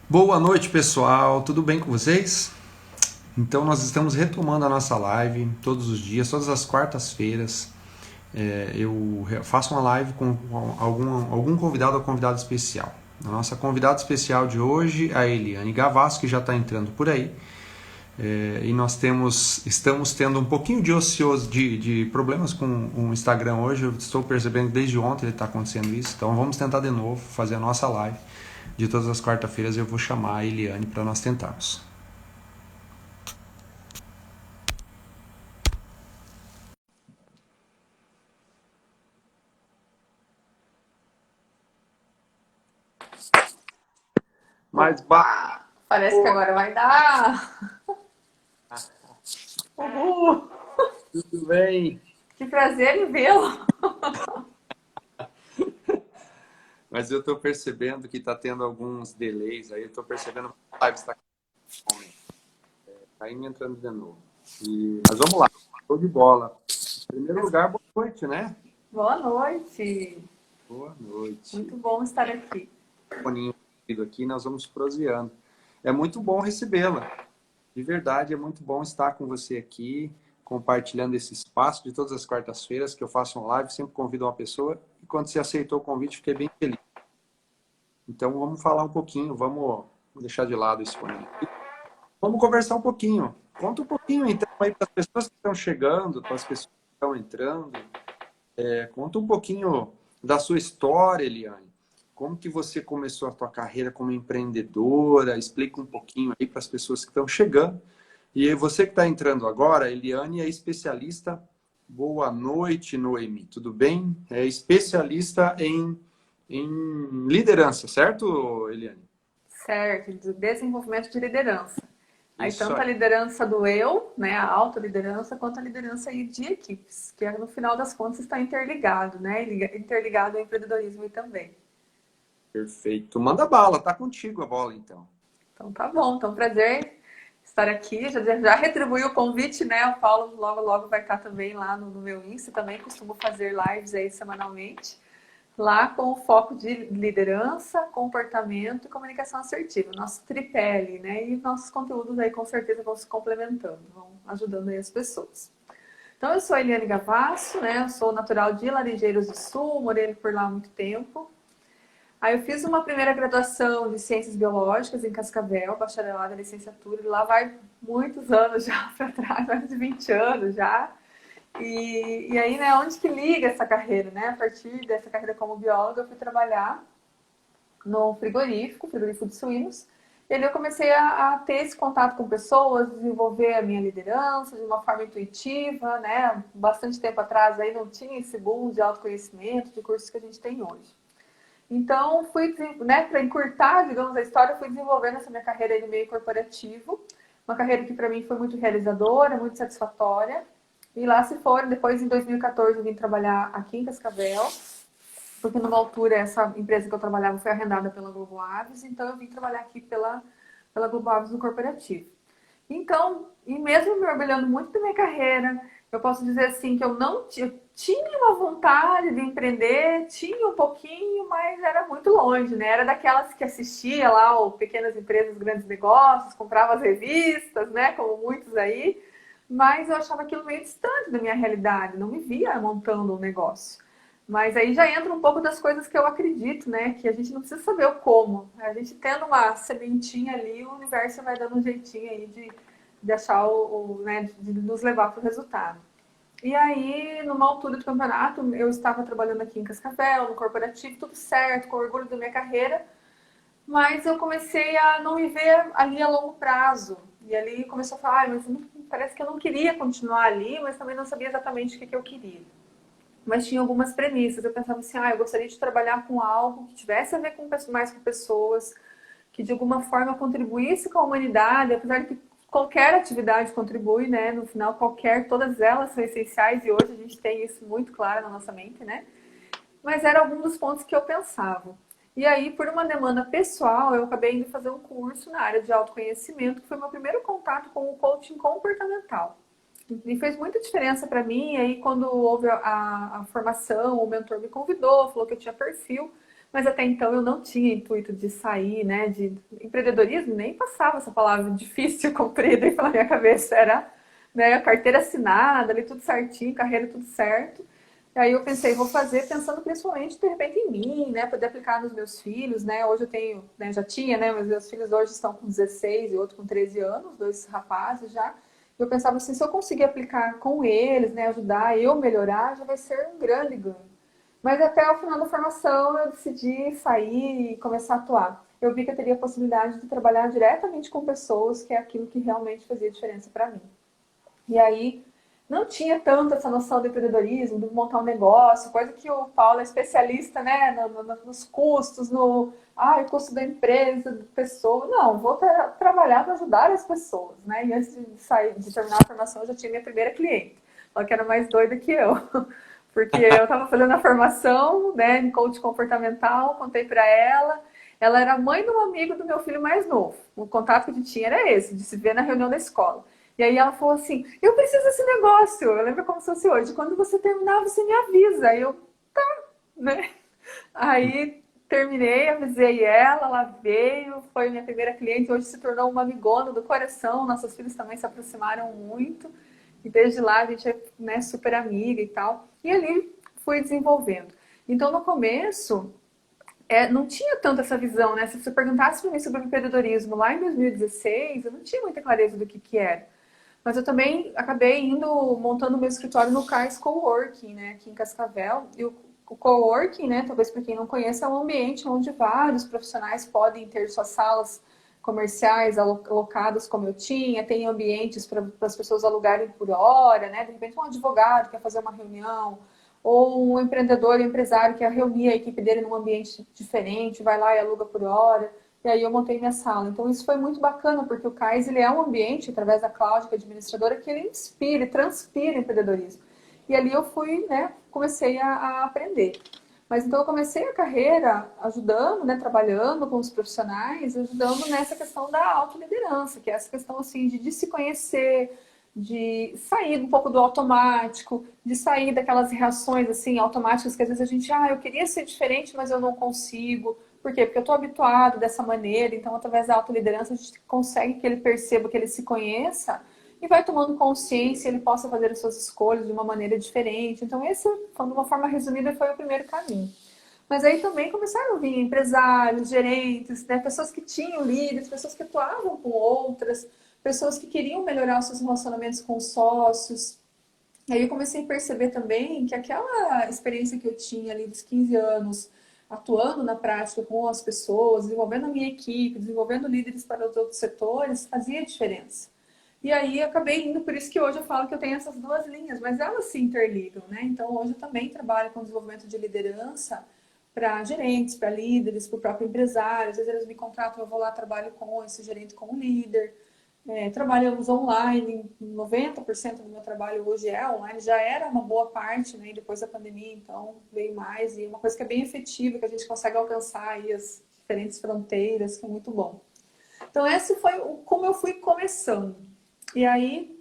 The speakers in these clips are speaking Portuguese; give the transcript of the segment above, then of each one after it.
Boa noite, pessoal. Tudo bem com vocês? Então, nós estamos retomando a nossa live todos os dias, todas as quartas-feiras. Eu faço uma live com algum convidado ou convidado especial. A nossa convidada especial de hoje é a Eliane Gavassi, que já está entrando por aí. E nós estamos tendo um pouquinho de problemas com o Instagram hoje. Eu estou percebendo que desde ontem ele está acontecendo isso. Então vamos tentar de novo fazer a nossa live de todas as quarta-feiras. Eu vou chamar a Eliane para nós tentarmos. Mas bah! Parece que agora vai dar. Uhul. Tudo bem? Que prazer em vê-lo. Mas eu estou percebendo que está tendo alguns delays aí. Eu estou percebendo que a live está caindo e entrando de novo. Mas vamos lá. Show de bola. Em primeiro lugar, boa noite, né? Boa noite. Boa noite. Muito bom estar aqui. Boninho aqui, nós vamos proseando. É muito bom recebê-la. De verdade, é muito bom estar com você aqui, compartilhando esse espaço de todas as quartas-feiras que eu faço uma live, sempre convido uma pessoa. E quando você aceitou o convite, fiquei bem feliz. Então, vamos falar um pouquinho, vamos deixar de lado esse fone aqui. Vamos conversar um pouquinho. Conta um pouquinho, então, aí para as pessoas que estão chegando, para as pessoas que estão entrando. Conta um pouquinho da sua história, Eliane. Como que você começou a sua carreira como empreendedora? Explica um pouquinho aí para as pessoas que estão chegando. E você que está entrando agora, Eliane é especialista. Boa noite, Noemi. Tudo bem? É especialista em liderança, certo, Eliane? Certo, do desenvolvimento de liderança. Aí Isso tanto a aí. liderança do eu, né, a autoliderança, quanto a liderança aí de equipes, que no final das contas está interligado, né, interligado ao empreendedorismo também. Perfeito. Manda bala, tá contigo a bola, então. Então tá bom, então prazer estar aqui. Já retribuí o convite, né? O Paulo logo vai estar também lá no meu Insta, também costumo fazer lives aí semanalmente. Lá com o foco de liderança, comportamento e comunicação assertiva. Nosso tripé ali, né? E nossos conteúdos aí com certeza vão se complementando, vão ajudando aí as pessoas. Então eu sou a Eliane Gavasso, né? Eu sou natural de Laranjeiras do Sul, morei por lá há muito tempo. Aí eu fiz uma primeira graduação de Ciências Biológicas em Cascavel, bacharelado e licenciatura, e lá vai muitos anos já para trás, mais de 20 anos já. E aí, né, onde que liga essa carreira, né? A partir dessa carreira como bióloga, eu fui trabalhar no frigorífico de suínos. E ali eu comecei a ter esse contato com pessoas, desenvolver a minha liderança de uma forma intuitiva, né? Bastante tempo atrás aí não tinha esse boom de autoconhecimento, de cursos que a gente tem hoje. Então, fui, né, para encurtar, digamos, a história, fui desenvolvendo essa minha carreira de meio corporativo. Uma carreira que para mim foi muito realizadora, muito satisfatória. E lá se foram, depois em 2014 eu vim trabalhar aqui em Cascavel, porque numa altura essa empresa que eu trabalhava foi arrendada pela Globo Aves, então eu vim trabalhar aqui pela Globo Aves no corporativo. Então, e mesmo me orgulhando muito da minha carreira, eu posso dizer assim que eu não eu tinha uma vontade de empreender, tinha um pouquinho, mas era muito longe, né? Era daquelas que assistia lá o Pequenas Empresas, Grandes Negócios, comprava as revistas, né? Como muitos aí, mas eu achava aquilo meio distante da minha realidade, não me via montando um negócio. Mas aí já entra um pouco das coisas que eu acredito, né? Que a gente não precisa saber o como. A gente tendo uma sementinha ali, o universo vai dando um jeitinho aí de achar né, de nos levar para o resultado. E aí, numa altura do campeonato, eu estava trabalhando aqui em Cascavel, no corporativo, tudo certo, com orgulho da minha carreira, mas eu comecei a não me ver ali a longo prazo. E ali começou a falar, mas parece que eu não queria continuar ali, mas também não sabia exatamente o que eu queria. Mas tinha algumas premissas. Eu pensava assim, eu gostaria de trabalhar com algo que tivesse a ver com mais com pessoas, que de alguma forma contribuísse com a humanidade, apesar de que qualquer atividade contribui, né? No final, todas elas são essenciais e hoje a gente tem isso muito claro na nossa mente, né? Mas era algum dos pontos que eu pensava. E aí, por uma demanda pessoal, eu acabei indo fazer um curso na área de autoconhecimento, que foi meu primeiro contato com o coaching comportamental. E fez muita diferença para mim. Aí, quando houve a formação, o mentor me convidou, falou que eu tinha perfil. Mas até então eu não tinha intuito de sair, né, de empreendedorismo, nem passava essa palavra difícil, comprida pela minha cabeça. Era, né, a carteira assinada, ali tudo certinho, carreira tudo certo. E aí eu pensei, vou fazer pensando principalmente, de repente, em mim, né, poder aplicar nos meus filhos, né. Hoje eu tenho, né, já tinha, né, mas meus filhos hoje estão com 16 e outro com 13 anos, dois rapazes já. Eu pensava assim, se eu conseguir aplicar com eles, né, ajudar eu melhorar, já vai ser um grande ganho. Mas até o final da formação eu decidi sair e começar a atuar. Eu vi que eu teria a possibilidade de trabalhar diretamente com pessoas, que é aquilo que realmente fazia diferença para mim. E aí não tinha tanto essa noção de empreendedorismo, de montar um negócio, coisa que o Paulo é especialista, né, nos custos, o custo da empresa, da pessoa. Não, vou trabalhar para ajudar as pessoas, né? E antes de sair, de terminar a formação, eu já tinha minha primeira cliente. Ela que era mais doida que eu. Porque eu estava fazendo a formação, né, em coach comportamental, contei para ela. Ela era mãe de um amigo do meu filho mais novo. O contato que a gente tinha era esse, de se ver na reunião da escola. E aí ela falou assim, eu preciso desse negócio. Eu lembro como se fosse hoje. Quando você terminar, você me avisa. Aí eu, né? Aí terminei, avisei ela veio, foi minha primeira cliente, hoje se tornou uma amigona do coração. Nossos filhos também se aproximaram muito. E desde lá a gente é, né, super amiga e tal. E ali fui desenvolvendo. Então no começo não tinha tanto essa visão, né? Se você perguntasse para mim sobre o empreendedorismo lá em 2016, eu não tinha muita clareza do que era. Mas eu também acabei montando meu escritório no CAIS Coworking, né, aqui em Cascavel. E o coworking, né, talvez para quem não conhece, é um ambiente onde vários profissionais podem ter suas salas comerciais alocadas como eu tinha, tem ambientes para as pessoas alugarem por hora, né? De repente um advogado quer fazer uma reunião, ou um empreendedor, um empresário quer reunir a equipe dele num ambiente diferente, vai lá e aluga por hora. E aí eu montei minha sala. Então isso foi muito bacana, porque o CAIS ele é um ambiente, através da Cláudia, que é administradora, que ele inspira e transpira empreendedorismo. E ali eu fui, né, comecei a aprender. Mas então eu comecei a carreira ajudando, né, trabalhando com os profissionais, ajudando nessa questão da autoliderança, que é essa questão assim de se conhecer, de sair um pouco do automático, de sair daquelas reações assim automáticas que às vezes a gente, eu queria ser diferente, mas eu não consigo. Por quê? Porque eu estou habituado dessa maneira, então através da autoliderança a gente consegue que ele perceba, que ele se conheça e vai tomando consciência, ele possa fazer as suas escolhas de uma maneira diferente. Então esse, de uma forma resumida, foi o primeiro caminho. Mas aí também começaram a vir empresários, gerentes, né, pessoas que tinham líderes, pessoas que atuavam com outras, pessoas que queriam melhorar os seus relacionamentos com os sócios. Aí eu comecei a perceber também que aquela experiência que eu tinha ali dos 15 anos, atuando na prática com as pessoas, desenvolvendo a minha equipe, desenvolvendo líderes para os outros setores, fazia diferença. E aí acabei indo, por isso que hoje eu falo que eu tenho essas duas linhas, mas elas se interligam, né? Então hoje eu também trabalho com desenvolvimento de liderança para gerentes, para líderes, para o próprio empresário. Às vezes eles me contratam, eu vou lá, trabalho com esse gerente, com o líder. Trabalhamos online, 90% do meu trabalho hoje é online, já era uma boa parte, né? E depois da pandemia, então veio mais, e uma coisa que é bem efetiva, que a gente consegue alcançar aí as diferentes fronteiras, que é muito bom. Então esse foi como eu fui começando. E aí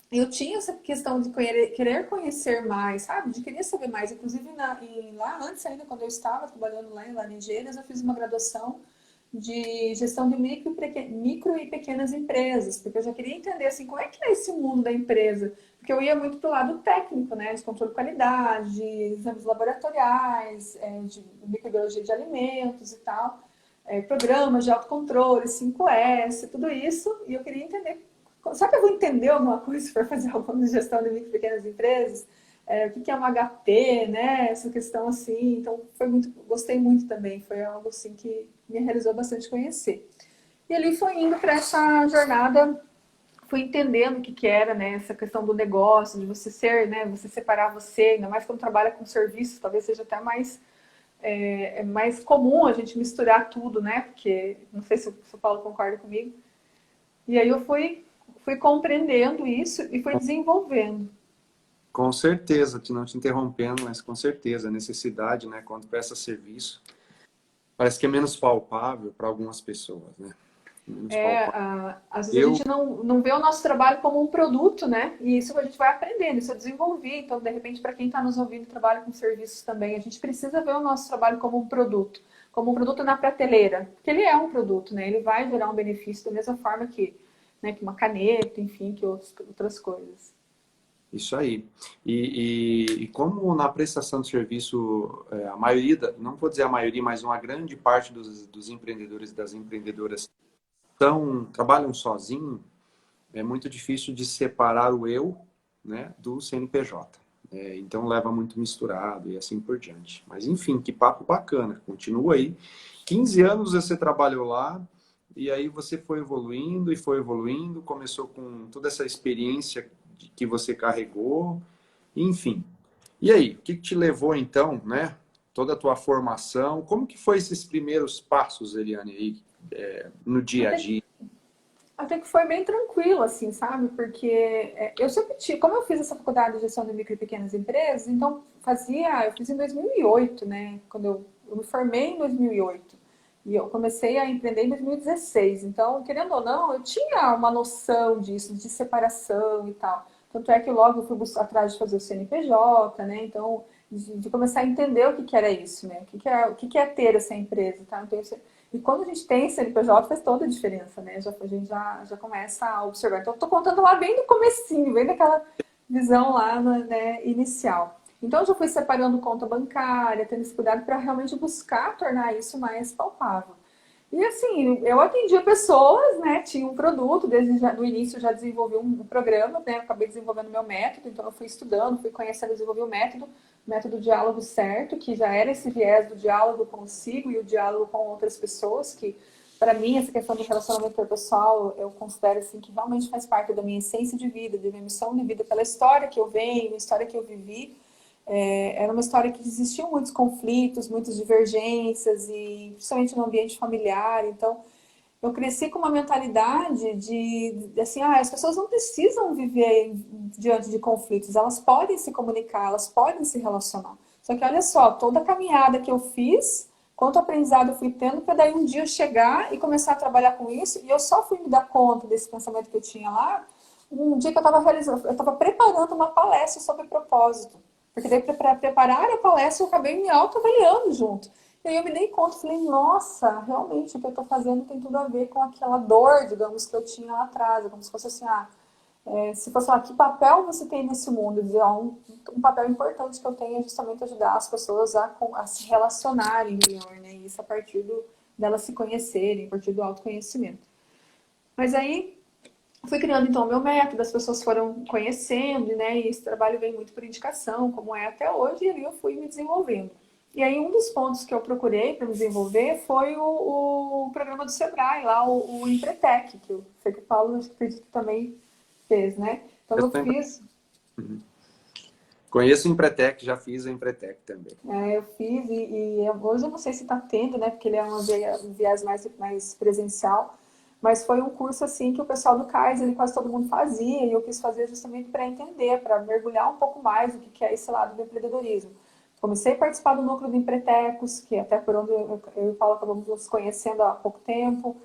eu tinha essa questão de querer conhecer mais, sabe? De querer saber mais. Inclusive lá antes ainda, quando eu estava trabalhando lá em Laranjeiras, eu fiz uma graduação de gestão de micro e pequenas empresas, porque eu já queria entender assim, como é que é esse mundo da empresa, porque eu ia muito pro lado técnico, né, de controle de qualidade, de exames laboratoriais, de microbiologia de alimentos e tal, programas de autocontrole, 5S, tudo isso, e eu queria entender. Será que eu vou entender alguma coisa se for fazer alguma gestão de micro e pequenas empresas? O que é um HP, né? Essa questão assim. Então, gostei muito também. Foi algo assim que me realizou bastante conhecer. E ali foi indo para essa jornada, fui entendendo o que era, né? Essa questão do negócio, de você ser, né? Você separar você, ainda mais quando trabalha com serviços, talvez seja até mais comum a gente misturar tudo, né? Porque, não sei se o Paulo concorda comigo. E aí eu fui compreendendo isso e fui desenvolvendo. Com certeza, não te interrompendo, mas com certeza, a necessidade, né, quando presta serviço, parece que é menos palpável para algumas pessoas, né? Às vezes a gente não vê o nosso trabalho como um produto, né? E isso a gente vai aprendendo, isso eu desenvolvi. Então, de repente, para quem está nos ouvindo e trabalha com serviços também, a gente precisa ver o nosso trabalho como um produto. como um produto na prateleira, porque ele é um produto, né? Ele vai gerar um benefício da mesma forma que, né, que uma caneta, enfim, que outras coisas. Isso aí. E como na prestação de serviço, a maioria, não vou dizer a maioria, mas uma grande parte dos empreendedores e das empreendedoras trabalham sozinho, é muito difícil de separar o eu, né, do CNPJ. Então leva muito misturado e assim por diante. Mas enfim, que papo bacana. Continua aí. 15 anos você trabalhou lá e aí você foi evoluindo, começou com toda essa experiência que você carregou, enfim. E aí, o que te levou então, né? Toda a tua formação, como que foi esses primeiros passos, Eliane, aí, no dia a Até, dia? até que foi bem tranquilo, assim, sabe? Porque eu sempre tive, como eu fiz essa faculdade de gestão de micro e pequenas empresas, então eu fiz em 2008, né? Quando eu me formei em 2008. E eu comecei a empreender em 2016. Então, querendo ou não, eu tinha uma noção disso, de separação e tal. Tanto é que logo eu fui atrás de fazer o CNPJ, né? Então, de começar a entender o que era isso, né? O que é ter essa empresa, tá? Então, e quando a gente tem CNPJ, faz toda a diferença, né? A gente já começa a observar. Então, eu tô contando lá bem no comecinho, bem daquela visão lá, né, inicial. Então, eu já fui separando conta bancária, tendo esse cuidado para realmente buscar tornar isso mais palpável. E assim, eu atendia pessoas, né? Tinha um produto, desde o início eu já desenvolvi um programa, né? Eu acabei desenvolvendo meu método, então eu fui estudando, fui conhecendo, desenvolvi o método diálogo certo, que já era esse viés do diálogo consigo e o diálogo com outras pessoas, que para mim essa questão do relacionamento interpessoal eu considero assim que realmente faz parte da minha essência de vida, de minha missão de vida, pela história que eu venho, a história que eu vivi. Era uma história que existiam muitos conflitos, muitas divergências, e principalmente no ambiente familiar. Então, eu cresci com uma mentalidade de assim, as pessoas não precisam viver diante de conflitos, elas podem se comunicar, elas podem se relacionar. Só que olha só, toda a caminhada que eu fiz, quanto aprendizado eu fui tendo, para daí um dia eu chegar e começar a trabalhar com isso, e eu só fui me dar conta desse pensamento que eu tinha lá, um dia que eu estava preparando uma palestra sobre propósito. Porque daí, para preparar a palestra, eu acabei me autoavaliando junto. E aí eu me dei conta, falei, nossa, realmente o que eu estou fazendo tem tudo a ver com aquela dor, digamos, que eu tinha lá atrás. É como se fosse assim, se fosse que papel você tem nesse mundo? Dizer, um papel importante que eu tenho é justamente ajudar as pessoas a se relacionarem melhor, né? Isso a partir delas se conhecerem, a partir do autoconhecimento. Mas aí fui criando então o meu método, as pessoas foram conhecendo, né? E esse trabalho vem muito por indicação, como é até hoje, e ali eu fui me desenvolvendo. E aí um dos pontos que eu procurei para me desenvolver foi o programa do Sebrae, lá o Empretec, que eu sei que o Paulo acredito que também fez, né? Então eu fiz. Conheço o Empretec, já fiz o Empretec também. Eu fiz e hoje eu não sei se está tendo, né? Porque ele é um viés mais presencial. Mas foi um curso assim que o pessoal do CAIS, ele quase todo mundo fazia, e eu quis fazer justamente para entender, para mergulhar um pouco mais o que é esse lado do empreendedorismo. Comecei a participar do núcleo de Empretecos, que até por onde eu e o Paulo acabamos nos conhecendo há pouco tempo.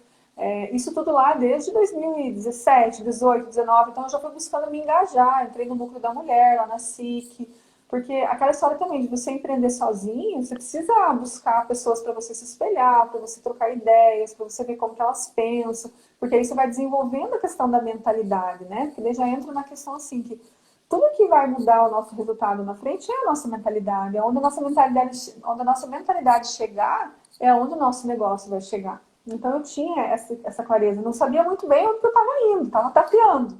Isso tudo lá desde 2017, 18, 19, então eu já fui buscando me engajar, entrei no núcleo da mulher, lá na SIC, porque aquela história também de você empreender sozinho, você precisa buscar pessoas para você se espelhar, para você trocar ideias, para você ver como que elas pensam, porque aí você vai desenvolvendo a questão da mentalidade, né? Porque daí já entra na questão assim que tudo que vai mudar o nosso resultado na frente é a nossa mentalidade. É onde a nossa mentalidade chegar, é onde o nosso negócio vai chegar. Então eu tinha essa clareza. Não sabia muito bem onde eu estava indo, estava tapeando.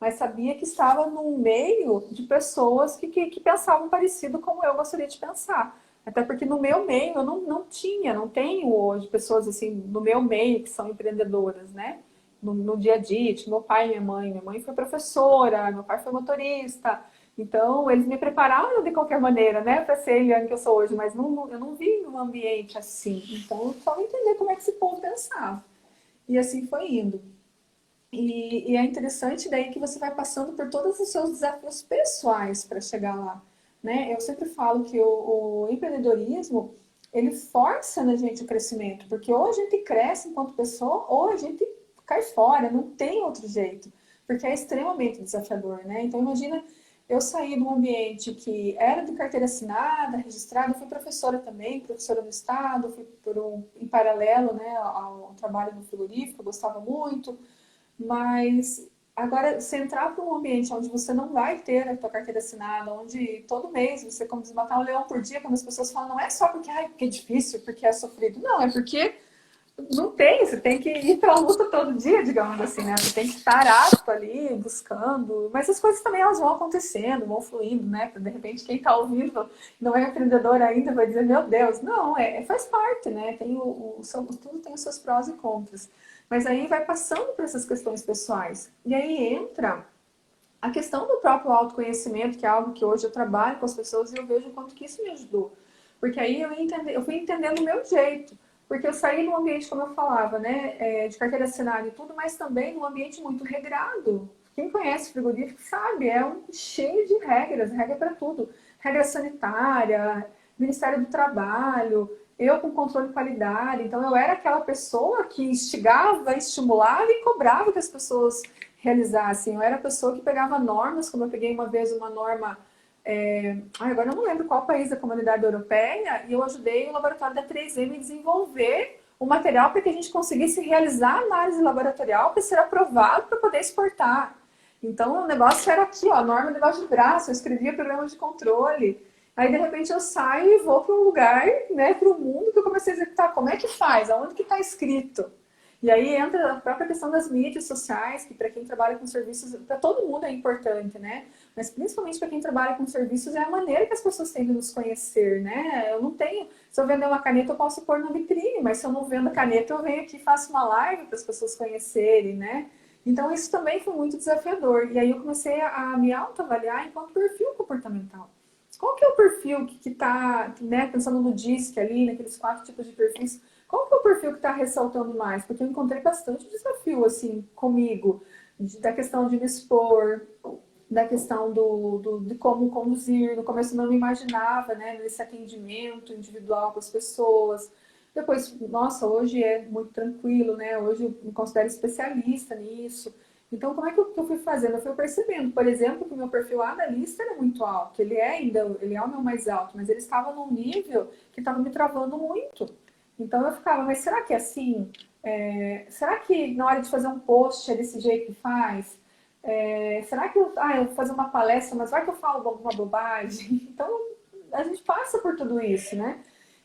Mas sabia que estava num meio de pessoas que pensavam parecido como eu gostaria de pensar. Até porque no meu meio eu não tenho hoje pessoas assim no meu meio que são empreendedoras, né? No dia a dia, tinha meu pai e minha mãe. Minha mãe foi professora, meu pai foi motorista. Então, eles me prepararam de qualquer maneira, né, para ser a Eliane que eu sou hoje, mas eu não vim num ambiente assim. Então, eu só entender como é que esse povo pensava. E assim foi indo. E é interessante daí que você vai passando por todos os seus desafios pessoais para chegar lá, né? Eu sempre falo que o empreendedorismo, ele força na gente o crescimento, porque ou a gente cresce enquanto pessoa, ou a gente cai fora, não tem outro jeito, porque é extremamente desafiador, né? Então imagina eu saí de um ambiente que era de carteira assinada, registrada, fui professora também, professora do Estado, fui em paralelo, né, ao trabalho no frigorífico, eu gostava muito, mas agora, você entrar para um ambiente onde você não vai ter a tua carteira assinada, onde todo mês você como desmatar um leão por dia, quando as pessoas falam, não é só porque, ai, porque é difícil, porque é sofrido, não, é porque não tem, você tem que ir para a luta todo dia, digamos assim, né? Você tem que estar apto ali, buscando. Mas as coisas também elas vão acontecendo, vão fluindo, né? De repente, quem está ouvindo não é empreendedor ainda vai dizer, meu Deus, não, faz parte, né? Tem tudo tem os seus prós e contras. Mas aí vai passando por essas questões pessoais. E aí entra a questão do próprio autoconhecimento, que é algo que hoje eu trabalho com as pessoas e eu vejo o quanto que isso me ajudou. Porque aí eu fui entendendo o meu jeito. Porque eu saí de um ambiente, como eu falava, né, de carteira assinada e tudo, mas também num ambiente muito regrado. Quem conhece frigorífico sabe, cheio de regras, regra para tudo. Regra sanitária, Ministério do Trabalho, eu com controle de qualidade. Então eu era aquela pessoa que instigava, estimulava e cobrava que as pessoas realizassem. Eu era a pessoa que pegava normas, como eu peguei uma vez uma norma agora eu não lembro qual país da comunidade europeia, e eu ajudei o laboratório da 3M a desenvolver o material para que a gente conseguisse realizar a análise laboratorial para ser aprovado para poder exportar. Então o negócio era aqui, ó, a norma debaixo do braço, eu escrevia programas de controle. Aí de repente eu saio e vou para um lugar, né, para o mundo que eu comecei a executar. Como é que faz? Aonde que está escrito? E aí entra a própria questão das mídias sociais, que para quem trabalha com serviços, para todo mundo é importante, né? Mas principalmente para quem trabalha com serviços é a maneira que as pessoas têm de nos conhecer, né? Eu não tenho, se eu vender uma caneta eu posso pôr na vitrine, mas se eu não vendo caneta eu venho aqui e faço uma live para as pessoas conhecerem, né? Então isso também foi muito desafiador. E aí eu comecei a me autoavaliar enquanto perfil comportamental. Qual que é o perfil que está, né, pensando no DISC ali, naqueles 4 tipos de perfis, qual que é o perfil que está ressaltando mais? Porque eu encontrei bastante desafio, assim, comigo, da questão de me expor, da questão de como conduzir. No começo eu não me imaginava, né, nesse atendimento individual com as pessoas. Depois, nossa, hoje é muito tranquilo, né? Hoje eu me considero especialista nisso. Então, como é que eu fui fazendo? Eu fui percebendo, por exemplo, que o meu perfil analista era muito alto. Ele é o meu mais alto, mas ele estava num nível que estava me travando muito. Então eu ficava, mas será que é assim? Será que na hora de fazer um post é desse jeito que faz? Será que eu vou fazer uma palestra, mas vai que eu falo alguma bobagem? Então a gente passa por tudo isso, né?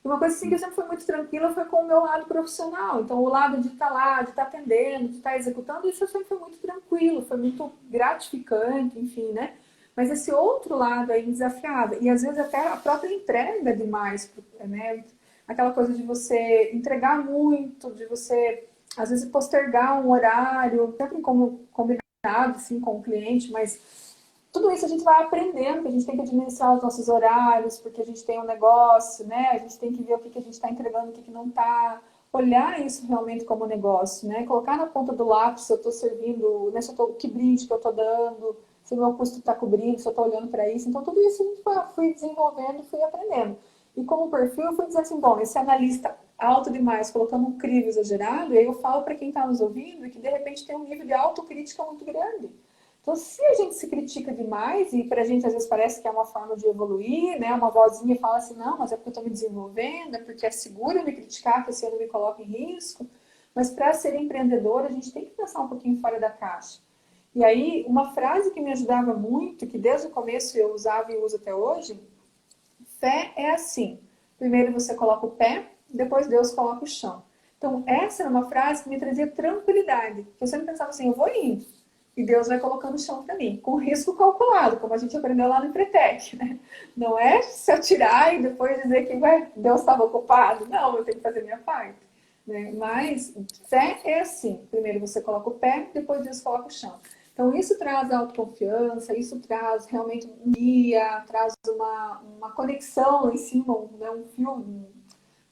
E uma coisa assim que eu sempre fui muito tranquila foi com o meu lado profissional. Então o lado de estar lá, de estar atendendo, de estar executando, isso eu sempre foi muito tranquilo, foi muito gratificante, enfim, né? Mas esse outro lado aí desafiava. E às vezes até a própria entrega demais, né? Aquela coisa de você entregar muito, de você, às vezes, postergar um horário, sempre como combinado, assim, com o cliente, mas tudo isso a gente vai aprendendo, que a gente tem que administrar os nossos horários, porque a gente tem um negócio, né? A gente tem que ver o que a gente está entregando, o que não está. Olhar isso realmente como negócio, né? Colocar na ponta do lápis se eu estou servindo, né? Se eu tô, que brinde que eu estou dando, se o meu custo está cobrindo, se eu estou olhando para isso. Então, tudo isso a gente fui desenvolvendo, fui aprendendo. E como perfil, eu fui dizer assim, bom, esse analista alto demais, colocando um crivo exagerado, e aí eu falo para quem está nos ouvindo que de repente tem um nível de autocrítica muito grande. Então, se a gente se critica demais, e para a gente às vezes parece que é uma forma de evoluir, né? Uma vozinha fala assim, não, mas é porque eu estou me desenvolvendo, é porque é seguro me criticar, porque assim eu não me coloco em risco. Mas para ser empreendedor, a gente tem que pensar um pouquinho fora da caixa. E aí, uma frase que me ajudava muito, que desde o começo eu usava e uso até hoje, fé é assim. Primeiro você coloca o pé, depois Deus coloca o chão. Então, essa era uma frase que me trazia tranquilidade. Eu sempre pensava assim, eu vou indo. E Deus vai colocando o chão para mim, com risco calculado, como a gente aprendeu lá no Empretec, né? Não é se atirar e depois dizer que Deus estava ocupado. Não, eu tenho que fazer minha parte. Né? Mas fé é assim. Primeiro você coloca o pé, depois Deus coloca o chão. Então isso traz autoconfiança, isso traz realmente um guia, traz uma conexão em cima, né? Um fio, como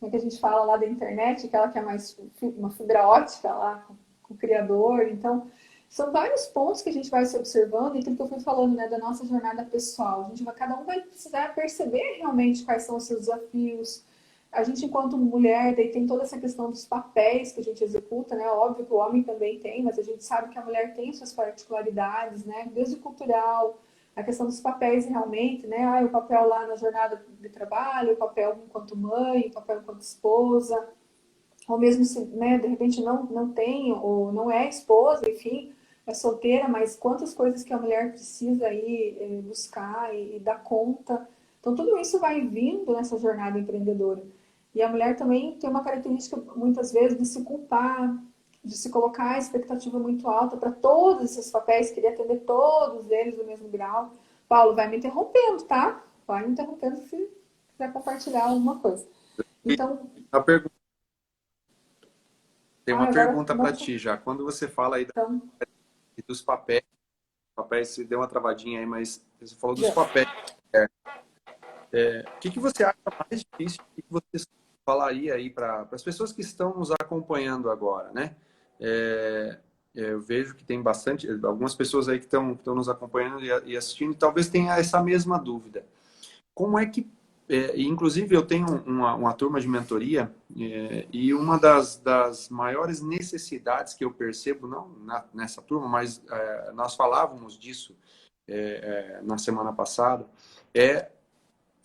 é que a gente fala lá da internet, aquela que é mais uma fibra ótica lá com o criador. Então, são vários pontos que a gente vai se observando, e aquilo que eu fui falando, né, da nossa jornada pessoal. Cada um vai precisar perceber realmente quais são os seus desafios. A gente, enquanto mulher, daí tem toda essa questão dos papéis que a gente executa, né? Óbvio que o homem também tem, mas a gente sabe que a mulher tem suas particularidades, né? Desde cultural, a questão dos papéis realmente, né? O papel lá na jornada de trabalho, o papel enquanto mãe, o papel enquanto esposa, ou mesmo se, né, de repente não tem, ou não é esposa, enfim, é solteira, mas quantas coisas que a mulher precisa aí buscar e dar conta. Então, tudo isso vai vindo nessa jornada empreendedora. E a mulher também tem uma característica, muitas vezes, de se culpar, de se colocar a expectativa muito alta para todos esses papéis, querer atender todos eles do mesmo grau. Paulo, vai me interrompendo, tá? Vai me interrompendo se quiser compartilhar alguma coisa. Então, A pergunta, tem uma agora pergunta para ti já. Quando você fala aí então, dos papéis, você deu uma travadinha aí, mas você falou dos deu. papéis. O que você acha mais difícil? O que você falaria aí para as pessoas que estão nos acompanhando agora, né? Eu vejo que tem algumas pessoas aí que estão nos acompanhando e assistindo, e talvez tenha essa mesma dúvida. Como é que, inclusive eu tenho uma turma de mentoria, e uma das maiores necessidades que eu percebo, não nessa turma, mas nós falávamos disso na semana passada, é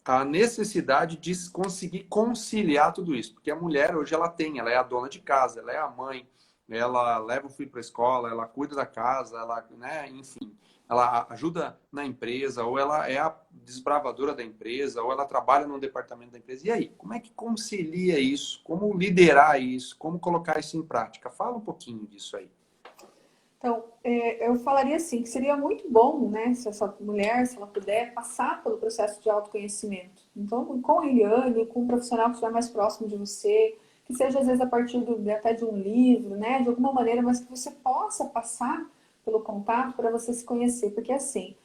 a necessidade de conseguir conciliar tudo isso. Porque a mulher hoje ela é a dona de casa, ela é a mãe, ela leva o filho para a escola, ela cuida da casa, ela, né, enfim, ela ajuda na empresa, ou ela é a desbravadora da empresa, ou ela trabalha no departamento da empresa. E aí, como é que concilia isso? Como liderar isso? Como colocar isso em prática? Fala um pouquinho disso aí. Então, eu falaria assim, que seria muito bom, né, se essa mulher, se ela puder, passar pelo processo de autoconhecimento. Então, com a Eliane, com um profissional que estiver mais próximo de você, que seja às vezes a partir até de um livro, né, de alguma maneira, mas que você possa passar pelo contato para você se conhecer. Porque assim,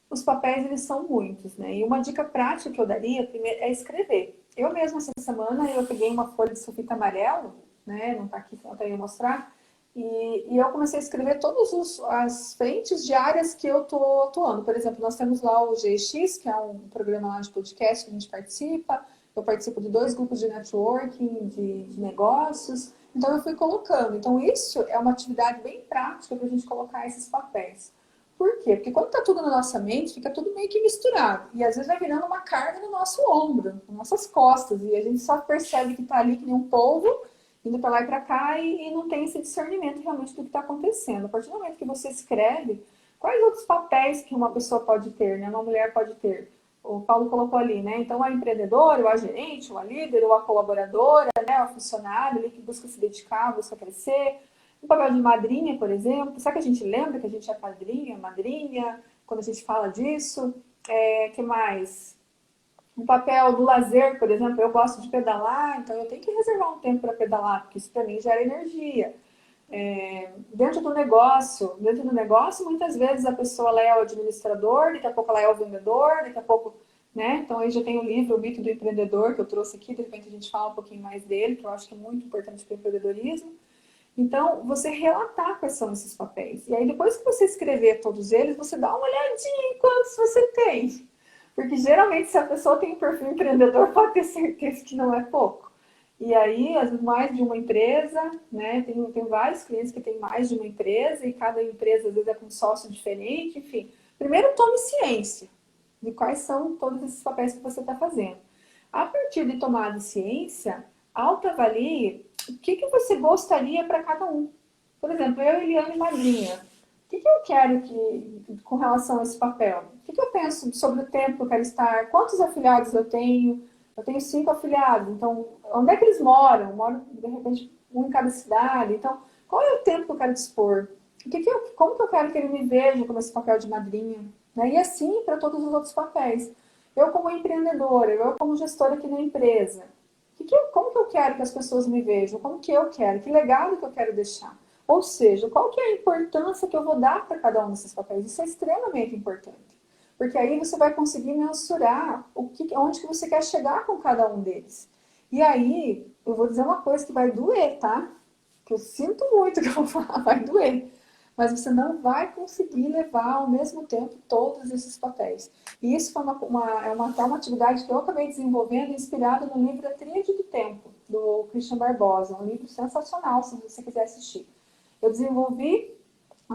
os papéis, eles são muitos, né? E uma dica prática que eu daria, primeiro, é escrever. Eu mesma, essa semana, eu peguei uma folha de sulfite amarelo, né? Não tá aqui, não tá aí mostrar. E eu comecei a escrever todas as frentes de áreas que eu tô atuando. Por exemplo, nós temos lá o GX, que é um programa lá de podcast que a gente participa. Eu participo de 2 grupos de networking, de negócios. Então, eu fui colocando. Então, isso é uma atividade bem prática para a gente colocar esses papéis. Por quê? Porque quando está tudo na nossa mente, fica tudo meio que misturado. E às vezes vai virando uma carga no nosso ombro, nas nossas costas. E a gente só percebe que está ali que nem um polvo, indo para lá e para cá, e não tem esse discernimento realmente do que está acontecendo. A partir do momento que você escreve, quais outros papéis que uma pessoa pode ter, né? Uma mulher pode ter? O Paulo colocou ali, né? Então, a empreendedora, ou a gerente, ou a líder, ou a colaboradora, né? O funcionário ali que busca se dedicar, busca crescer. Um papel de madrinha, por exemplo. Será que a gente lembra que a gente é padrinha, madrinha, quando a gente fala disso? Que mais? Um papel do lazer, por exemplo. Eu gosto de pedalar, então eu tenho que reservar um tempo para pedalar, porque isso para mim gera energia. Dentro do negócio, muitas vezes a pessoa ela é o administrador, daqui a pouco ela é o vendedor, daqui a pouco, né? Então aí já tem o livro O Mito do Empreendedor, que eu trouxe aqui, de repente a gente fala um pouquinho mais dele, que eu acho que é muito importante para o empreendedorismo. Então, você relatar quais são esses papéis. E aí, depois que você escrever todos eles, você dá uma olhadinha em quantos você tem. Porque, geralmente, se a pessoa tem um perfil empreendedor, pode ter certeza que não é pouco. E aí, às vezes, mais de uma empresa, né? Tem vários clientes que têm mais de uma empresa, e cada empresa, às vezes, é com um sócio diferente, enfim. Primeiro, tome ciência de quais são todos esses papéis que você está fazendo. A partir de tomar de ciência, autoavalie o que você gostaria para cada um. Por exemplo, eu, Eliane Madrinha, o que eu quero com relação a esse papel? O que eu penso sobre o tempo que eu quero estar? Quantos afiliados eu tenho? Eu tenho 5 afiliados, então onde é que eles moram? Eu moro, de repente, um em cada cidade. Então, qual é o tempo que eu quero dispor? Como que eu quero que ele me veja como esse papel de madrinha? Né? E assim para todos os outros papéis. Eu como empreendedora, eu como gestora aqui na empresa, como que eu quero que as pessoas me vejam? Como que eu quero? Que legado que eu quero deixar? Ou seja, qual que é a importância que eu vou dar para cada um desses papéis? Isso é extremamente importante. Porque aí você vai conseguir mensurar onde que você quer chegar com cada um deles. E aí, eu vou dizer uma coisa que vai doer, tá? Que eu sinto muito que eu vou falar, vai doer. Mas você não vai conseguir levar ao mesmo tempo todos esses papéis. E isso foi uma atividade que eu acabei desenvolvendo inspirada no livro A Tríade do Tempo, do Christian Barbosa. Um livro sensacional, se você quiser assistir. Eu desenvolvi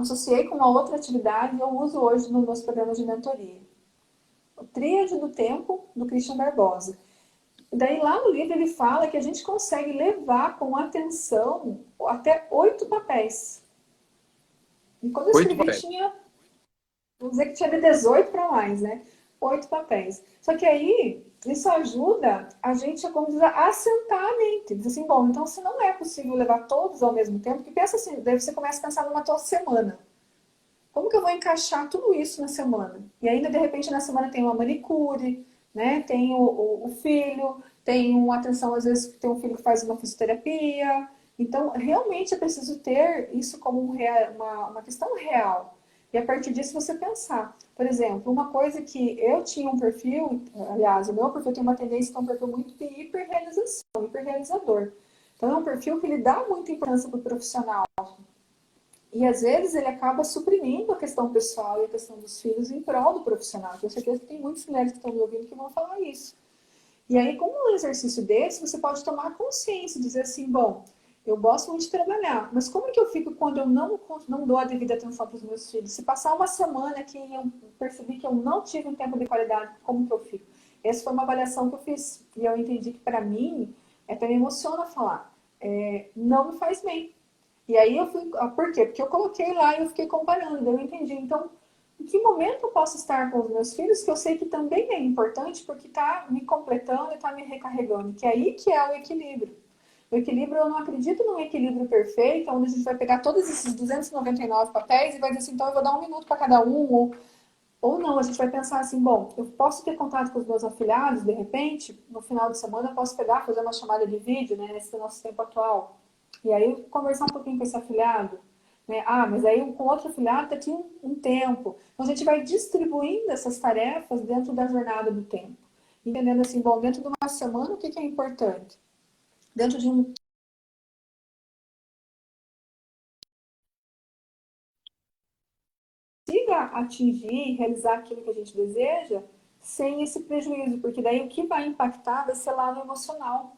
associei com uma outra atividade e eu uso hoje nos meus programas de mentoria. O Tríade do Tempo, do Christian Barbosa. E daí lá no livro ele fala que a gente consegue levar com atenção até 8 papéis. E quando eu 8 escrevi papéis. tinha, vamos dizer que tinha de 18 para mais, né? 8 papéis. Só que aí isso ajuda a gente, como diz, a assentar a mente. Diz assim, bom, então se não é possível levar todos ao mesmo tempo, porque pensa assim, daí você começa a pensar numa tua semana. Como que eu vou encaixar tudo isso na semana? E ainda, de repente, na semana tem uma manicure, né? Tem o filho, tem uma atenção, às vezes, tem um filho que faz uma fisioterapia. Então, realmente é preciso ter isso como uma questão real. E a partir disso você pensar. Por exemplo, uma coisa que eu tinha um perfil, aliás, o meu perfil tem uma tendência a ter um perfil muito de hiperrealização, hiperrealizador. Então, é um perfil que ele dá muita importância para o profissional. E às vezes ele acaba suprimindo a questão pessoal e a questão dos filhos em prol do profissional. Tenho certeza que tem muitas mulheres que estão me ouvindo que vão falar isso. E aí, como um exercício desse, você pode tomar consciência, dizer assim, bom, eu gosto muito de trabalhar, mas como é que eu fico quando eu não dou a devida atenção para os meus filhos? Se passar uma semana que eu percebi que eu não tive um tempo de qualidade, como que eu fico? Essa foi uma avaliação que eu fiz e eu entendi que para mim, até me emociona falar, não me faz bem. E aí eu fui, por quê? Porque eu coloquei lá e eu fiquei comparando, eu entendi. Então, em que momento eu posso estar com os meus filhos, que eu sei que também é importante, porque está me completando e está me recarregando, que é aí que é o equilíbrio. O equilíbrio, eu não acredito num equilíbrio perfeito, onde a gente vai pegar todos esses 299 papéis e vai dizer assim, então eu vou dar 1 minuto para cada um, ou não, a gente vai pensar assim, bom, eu posso ter contato com os meus afiliados, de repente, no final de semana eu posso pegar, fazer uma chamada de vídeo, né, nesse nosso tempo atual. E aí conversar um pouquinho com esse afiliado, né? Ah, mas aí com outro afiliado daqui um tempo. Então a gente vai distribuindo essas tarefas dentro da jornada do tempo. Entendendo assim, bom, dentro de uma semana o que é importante? Dentro de um consiga atingir, realizar aquilo que a gente deseja, sem esse prejuízo, porque daí o que vai impactar vai ser lá no emocional.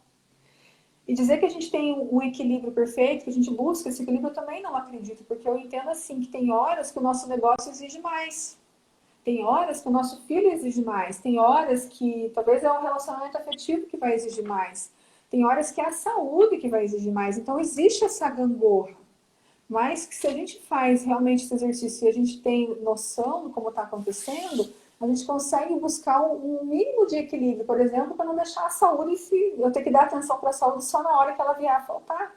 E dizer que a gente tem um equilíbrio perfeito, que a gente busca esse equilíbrio, eu também não acredito, porque eu entendo assim que tem horas que o nosso negócio exige mais. Tem horas que o nosso filho exige mais. Tem horas que talvez é o relacionamento afetivo que vai exigir mais. Tem horas que é a saúde que vai exigir mais. Então existe essa gangorra. Mas que se a gente faz realmente esse exercício e a gente tem noção de como está acontecendo, a gente consegue buscar um mínimo de equilíbrio, por exemplo, para não deixar a saúde, se eu ter que dar atenção para a saúde só na hora que ela vier a faltar.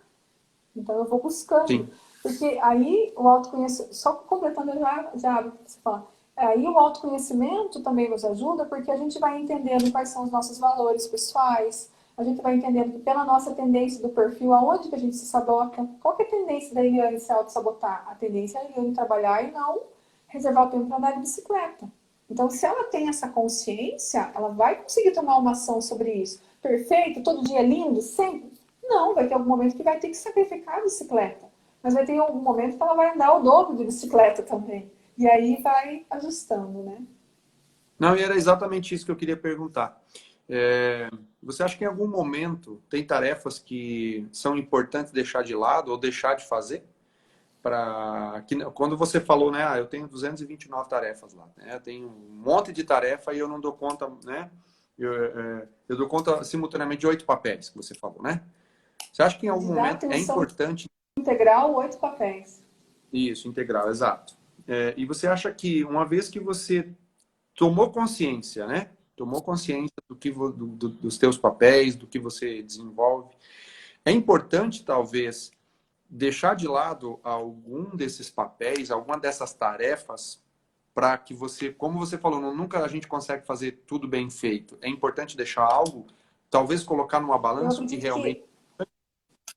Então eu vou buscando. Sim. Porque aí o autoconhecimento, só completando já você fala, aí o autoconhecimento também nos ajuda, porque a gente vai entendendo quais são os nossos valores pessoais, a gente vai entendendo que pela nossa tendência do perfil, aonde que a gente se sabota, qual que é a tendência da Eliane se auto-sabotar? A tendência é a Eliane trabalhar e não reservar o tempo para andar de bicicleta. Então, se ela tem essa consciência, ela vai conseguir tomar uma ação sobre isso. Perfeito? Todo dia lindo? Sempre? Não, vai ter algum momento que vai ter que sacrificar a bicicleta. Mas vai ter algum momento que ela vai andar o dobro de bicicleta também. E aí vai ajustando, né? Não, e era exatamente isso que eu queria perguntar. Você acha que em algum momento tem tarefas que são importantes deixar de lado ou deixar de fazer? Quando você falou, né, eu tenho 229 tarefas lá, né, eu tenho um monte de tarefa e eu não dou conta, né, eu dou conta simultaneamente de 8 papéis que você falou, né? Você acha que em algum De dar momento é atenção importante integral, 8 papéis. isso, integral, exato. E você acha que uma vez que você tomou consciência, né? Tomou consciência dos teus papéis, do que você desenvolve. É importante, talvez, deixar de lado algum desses papéis, alguma dessas tarefas, para que você, como você falou, nunca a gente consegue fazer tudo bem feito. É importante deixar algo, talvez colocar numa Eu balança o que acredito realmente.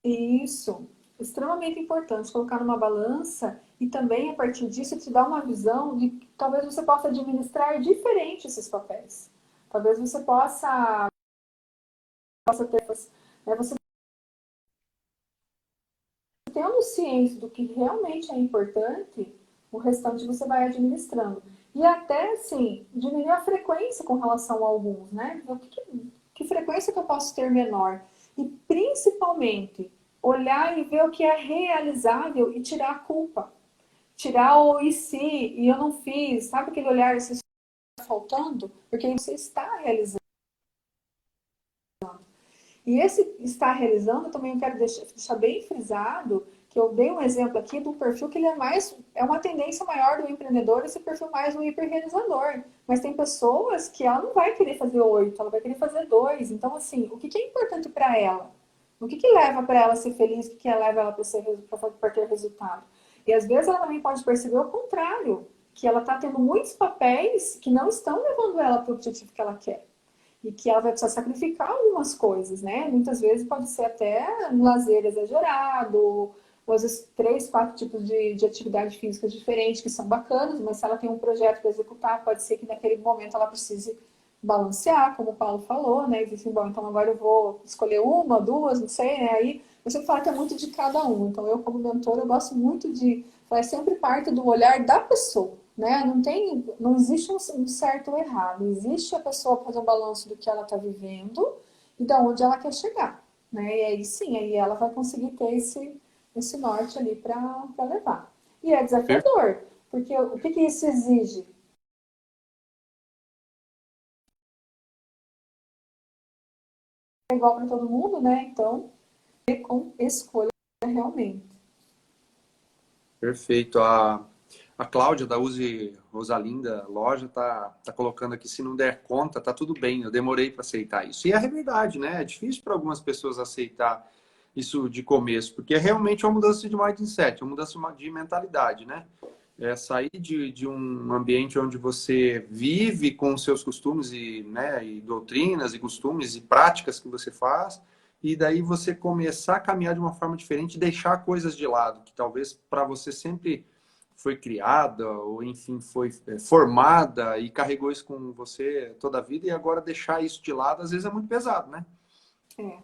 que isso é extremamente importante, colocar numa balança e também, a partir disso, te dar uma visão de que talvez você possa administrar diferente esses papéis. Talvez você possa ter, né, você tendo ciência do que realmente é importante, o restante você vai administrando. E até, assim, diminuir a frequência com relação a alguns, né? Que frequência que eu posso ter menor? E, principalmente, olhar e ver o que é realizável e tirar a culpa. tirar o e se, e eu não fiz, sabe aquele olhar, isso está faltando? Porque você está realizando. E esse estar realizando, também eu quero deixar bem frisado, que eu dei um exemplo aqui do perfil que ele é uma tendência maior do empreendedor, esse perfil mais do hiperrealizador. Mas tem pessoas que ela não vai querer fazer 8, ela vai querer fazer 2. Então, assim, o que é importante para ela? O que leva para ela ser feliz? O que leva ela para ter resultado? E às vezes ela também pode perceber o contrário, que ela está tendo muitos papéis que não estão levando ela para o objetivo que ela quer e que ela vai precisar sacrificar algumas coisas, né? Muitas vezes pode ser até um lazer exagerado, ou às vezes 3, 4 tipos de atividade física diferentes que são bacanas, mas se ela tem um projeto para executar, pode ser que naquele momento ela precise balancear, como o Paulo falou, né? E dizer assim, bom, então agora eu vou escolher uma, duas, não sei, né? Aí eu sempre falo que é muito de cada um. Então eu, como mentora, eu gosto muito de... Faz sempre parte do olhar da pessoa, né? Não existe um certo ou errado. Existe a pessoa fazer um balanço do que ela está vivendo e de onde ela quer chegar, né? E aí sim, aí ela vai conseguir ter esse norte ali para levar. E é desafiador, porque o que isso exige? É igual para todo mundo, né? Então, é com escolha realmente. Perfeito. A Cláudia da Use Rosalinda Loja tá colocando aqui, se não der conta, tá tudo bem. Eu demorei para aceitar isso. E é verdade, né? É difícil para algumas pessoas aceitar isso de começo, porque é realmente uma mudança de mindset, uma mudança de mentalidade, né? É sair de um ambiente onde você vive com os seus costumes e, né, e doutrinas e costumes e práticas que você faz, e daí você começar a caminhar de uma forma diferente, deixar coisas de lado, que talvez para você sempre foi criada, ou enfim, foi formada e carregou isso com você toda a vida, e agora deixar isso de lado, às vezes é muito pesado, né? É.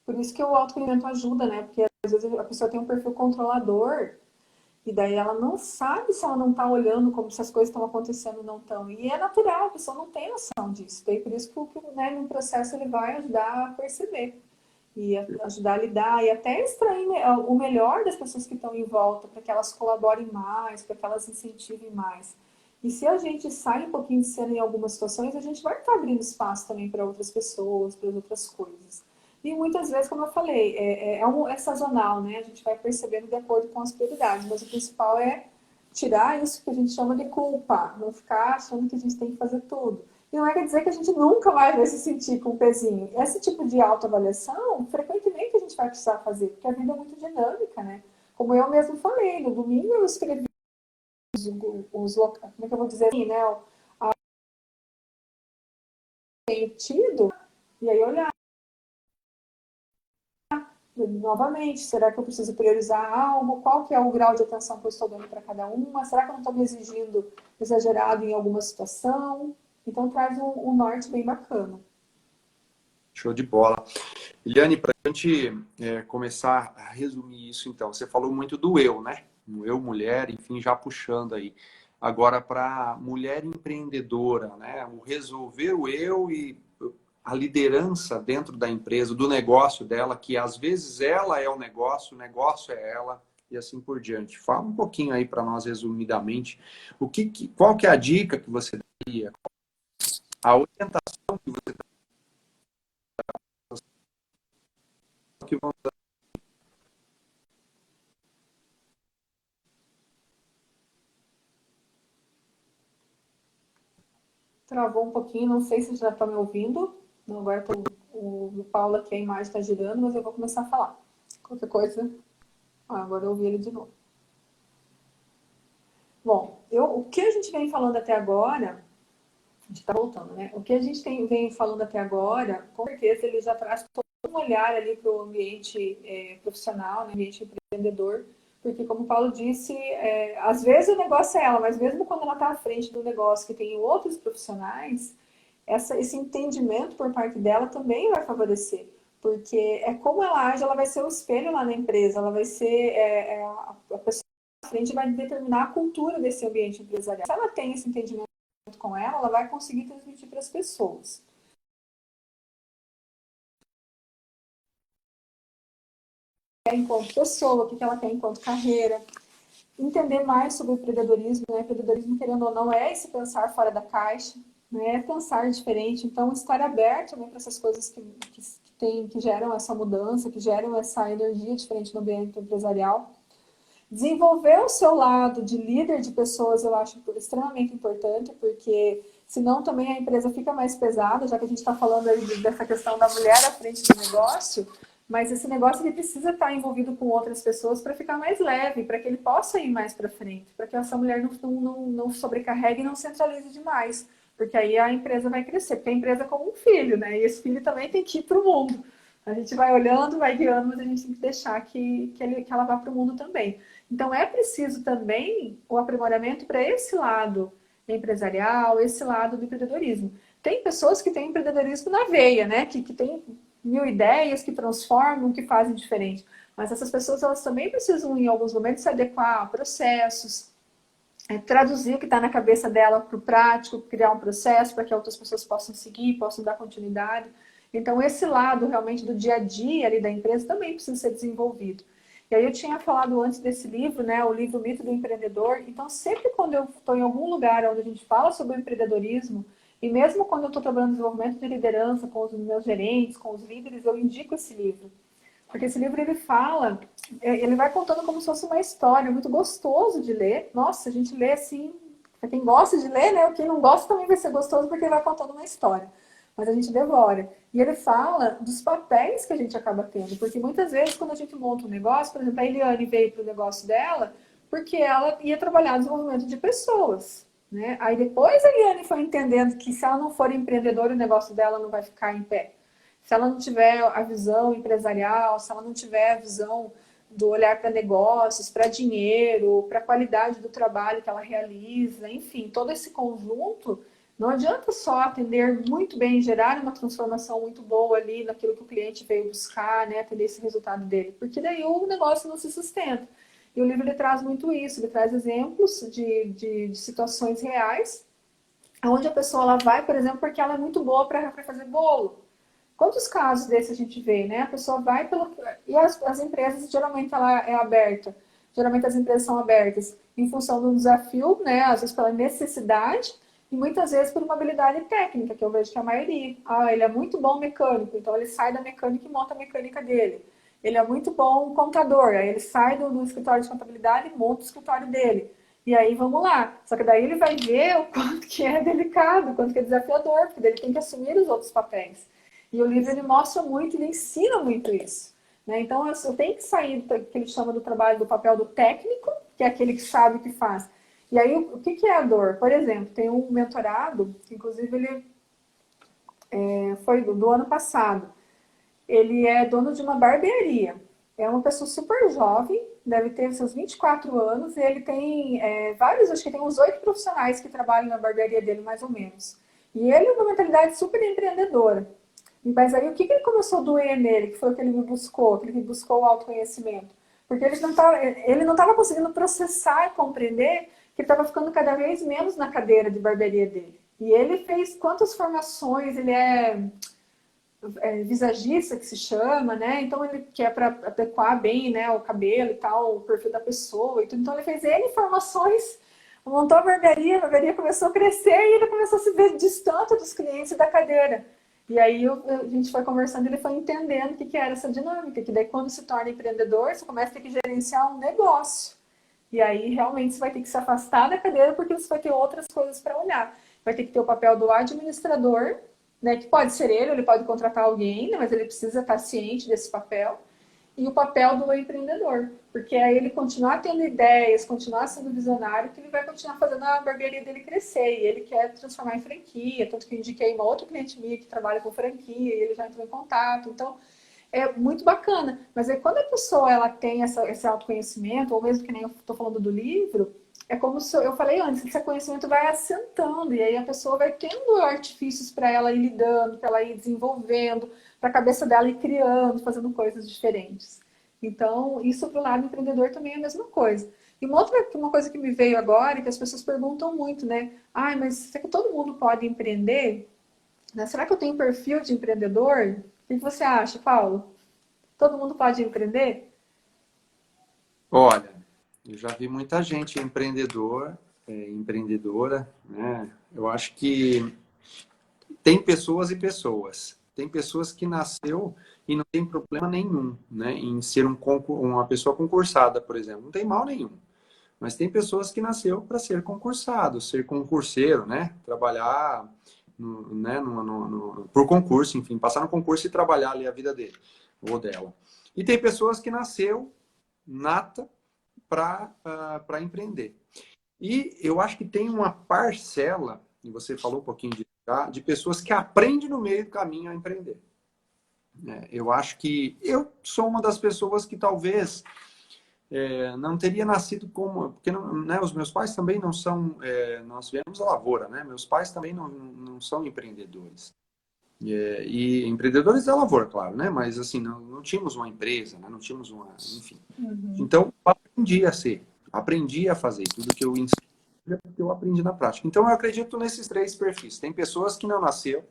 Por isso que o autoconhecimento ajuda, né? Porque às vezes a pessoa tem um perfil controlador e daí ela não sabe se ela não está olhando como se as coisas estão acontecendo ou não estão. E é natural, a pessoa não tem noção disso. Daí por isso que né, no processo ele vai ajudar a perceber e ajudar a lidar e até extrair o melhor das pessoas que estão em volta para que elas colaborem mais, para que elas incentivem mais. E se a gente sai um pouquinho de cena em algumas situações, a gente vai estar abrindo espaço também para outras pessoas, para outras coisas. E muitas vezes, como eu falei, é sazonal, né? A gente vai percebendo de acordo com as prioridades, mas o principal é tirar isso que a gente chama de culpa, não ficar achando que a gente tem que fazer tudo. E não é quer dizer que a gente nunca mais vai se sentir com um pezinho. Esse tipo de autoavaliação, frequentemente a gente vai precisar fazer, porque a vida é muito dinâmica, né? Como eu mesmo falei, no domingo eu escrevi como é que eu vou dizer assim, né? Tenho tido, e aí olhar novamente, será que eu preciso priorizar algo? Qual que é o grau de atenção que eu estou dando para cada uma? Será que eu não estou me exigindo exagerado em alguma situação? Então traz um norte bem bacana. Show de bola. Eliane, para a gente começar a resumir isso, então, você falou muito do eu, né? O eu, mulher, enfim, já puxando aí. Agora, para mulher empreendedora, né? O resolver o eu e a liderança dentro da empresa, do negócio dela, que às vezes ela é o negócio é ela, e assim por diante. Fala um pouquinho aí para nós, resumidamente, qual que é a dica que você daria, a orientação que você dá, que vão Travou um pouquinho, não sei se já está me ouvindo. Não, agora o Paulo aqui, a imagem está girando, mas eu vou começar a falar. Qualquer coisa. Agora eu ouvi ele de novo. Bom, o que a gente vem falando até agora, a gente está voltando, né? O que a gente vem falando até agora, com certeza ele já traz todo um olhar ali para o ambiente profissional, né? Ambiente empreendedor, porque como o Paulo disse, às vezes o negócio é ela, mas mesmo quando ela está à frente do negócio que tem outros profissionais, esse entendimento por parte dela também vai favorecer, porque é como ela age, ela vai ser o espelho lá na empresa, ela vai ser a pessoa à frente vai determinar a cultura desse ambiente empresarial. Se ela tem esse entendimento com ela vai conseguir transmitir para as pessoas. Enquanto pessoa, o que ela quer enquanto carreira. entender mais sobre o empreendedorismo, né? Empreendedorismo, querendo ou não, é esse pensar fora da caixa, né? É pensar diferente. Então, estar aberto também para essas coisas que geram essa mudança, que geram essa energia diferente no ambiente empresarial. Desenvolver o seu lado de líder de pessoas eu acho extremamente importante, porque senão também a empresa fica mais pesada, já que a gente está falando aí dessa questão da mulher à frente do negócio, mas esse negócio ele precisa estar envolvido com outras pessoas para ficar mais leve, para que ele possa ir mais para frente, para que essa mulher não sobrecarregue e não centralize demais, porque aí a empresa vai crescer, porque a empresa é como um filho, né? E esse filho também tem que ir para o mundo. A gente vai olhando, vai guiando, mas a gente tem que deixar que ela vá para o mundo também. Então, é preciso também o aprimoramento para esse lado empresarial, esse lado do empreendedorismo. Tem pessoas que têm empreendedorismo na veia, né? Que têm mil ideias, que transformam, que fazem diferente. Mas essas pessoas, elas também precisam, em alguns momentos, se adequar a processos, traduzir o que está na cabeça dela para o prático, criar um processo para que outras pessoas possam seguir, possam dar continuidade. Então, esse lado realmente do dia a dia ali da empresa também precisa ser desenvolvido. E aí eu tinha falado antes desse livro, né, o livro Mito do Empreendedor. Então, sempre quando eu estou em algum lugar onde a gente fala sobre o empreendedorismo, e mesmo quando eu estou trabalhando no desenvolvimento de liderança com os meus gerentes, com os líderes, eu indico esse livro. Porque esse livro ele fala, ele vai contando como se fosse uma história, muito gostoso de ler. Nossa, a gente lê assim, para quem gosta de ler, né? Quem não gosta também vai ser gostoso porque ele vai contando uma história. Mas a gente devora. E ele fala dos papéis que a gente acaba tendo. Porque muitas vezes, quando a gente monta um negócio, por exemplo, a Eliane veio para o negócio dela porque ela ia trabalhar no desenvolvimento de pessoas. Né? Aí depois a Eliane foi entendendo que se ela não for empreendedora, o negócio dela não vai ficar em pé. Se ela não tiver a visão empresarial, se ela não tiver a visão do olhar para negócios, para dinheiro, para a qualidade do trabalho que ela realiza, enfim, todo esse conjunto, não adianta só atender muito bem, gerar uma transformação muito boa ali naquilo que o cliente veio buscar, né, atender esse resultado dele, porque daí o negócio não se sustenta. E o livro ele traz muito isso, ele traz exemplos de situações reais, onde a pessoa ela vai, por exemplo, porque ela é muito boa para fazer bolo. Quantos casos desses a gente vê, né? A pessoa vai pelo... E as empresas, geralmente, ela é aberta. Geralmente as empresas são abertas em função do desafio, né? Às vezes pela necessidade e muitas vezes por uma habilidade técnica, que eu vejo que a maioria. Ah, ele é muito bom mecânico, então ele sai da mecânica e monta a mecânica dele. Ele é muito bom contador, aí ele sai do escritório de contabilidade e monta o escritório dele. E aí vamos lá. Só que daí ele vai ver o quanto que é delicado, o quanto que é desafiador, porque daí ele tem que assumir os outros papéis. E o livro ele mostra muito, ele ensina muito isso. Né? Então eu tenho que sair do que ele chama do trabalho do papel do técnico, que é aquele que sabe o que faz. E aí o que é a dor? Por exemplo, tem um mentorado, que inclusive ele foi do ano passado. Ele é dono de uma barbearia. É uma pessoa super jovem, deve ter seus 24 anos, e ele tem vários, acho que tem uns 8 profissionais que trabalham na barbearia dele, mais ou menos. E ele é uma mentalidade super empreendedora. Mas aí o que ele começou a doer nele, que foi o que ele me buscou, que ele me buscou o autoconhecimento? Porque ele não estava conseguindo processar e compreender que ele estava ficando cada vez menos na cadeira de barbearia dele. E ele fez quantas formações, ele visagista que se chama, né? Então ele quer para adequar bem, né, o cabelo e tal, o perfil da pessoa e tudo. Então ele fez N formações, montou a barbearia começou a crescer e ele começou a se ver distante dos clientes e da cadeira. E aí a gente foi conversando e ele foi entendendo o que era essa dinâmica, que daí quando se torna empreendedor, você começa a ter que gerenciar um negócio. E aí realmente você vai ter que se afastar da cadeira porque você vai ter outras coisas para olhar. Vai ter que ter o papel do administrador, né, que pode ser ele pode contratar alguém, né, mas ele precisa estar ciente desse papel. E o papel do empreendedor, porque aí ele continuar tendo ideias, continuar sendo visionário, que ele vai continuar fazendo a barbearia dele crescer, e ele quer transformar em franquia, tanto que eu indiquei uma outra cliente minha que trabalha com franquia, e ele já entrou em contato, então é muito bacana. Mas aí quando a pessoa ela tem esse autoconhecimento, ou mesmo que nem eu estou falando do livro, é como se eu falei antes, esse conhecimento vai assentando, e aí a pessoa vai tendo artifícios para ela ir lidando, para ela ir desenvolvendo, para a cabeça dela ir criando, fazendo coisas diferentes. Então, isso para o lado empreendedor também é a mesma coisa. E uma coisa que me veio agora, e que as pessoas perguntam muito, né? Ai, mas será que todo mundo pode empreender? Né? Será que eu tenho perfil de empreendedor? O que você acha, Paulo? Todo mundo pode empreender? Olha, Eu já vi muita gente empreendedora, né? Eu acho que tem pessoas e pessoas. Tem pessoas que nasceu e não tem problema nenhum, né, em ser uma pessoa concursada, por exemplo. Não tem mal nenhum. Mas tem pessoas que nasceu para ser concursado, ser concurseiro, né? Trabalhar né, por concurso, enfim, passar no concurso e trabalhar ali a vida dele ou dela. E tem pessoas que nasceu nata para empreender. E eu acho que tem uma parcela, e você falou um pouquinho disso, tá? De pessoas que aprendem no meio do caminho a empreender. Eu acho que eu sou uma das pessoas que talvez não teria nascido como... Porque não, né, os meus pais também não são... nós viemos da lavoura, né? Meus pais também não são empreendedores. E empreendedores da lavoura, claro, né? Mas assim, não tínhamos uma empresa, né? Não tínhamos uma... Enfim. Então, eu aprendi a ser. Aprendi a fazer tudo que eu ensino, que eu aprendi na prática. Então, eu acredito nesses 3 perfis. Tem pessoas que não nasceram,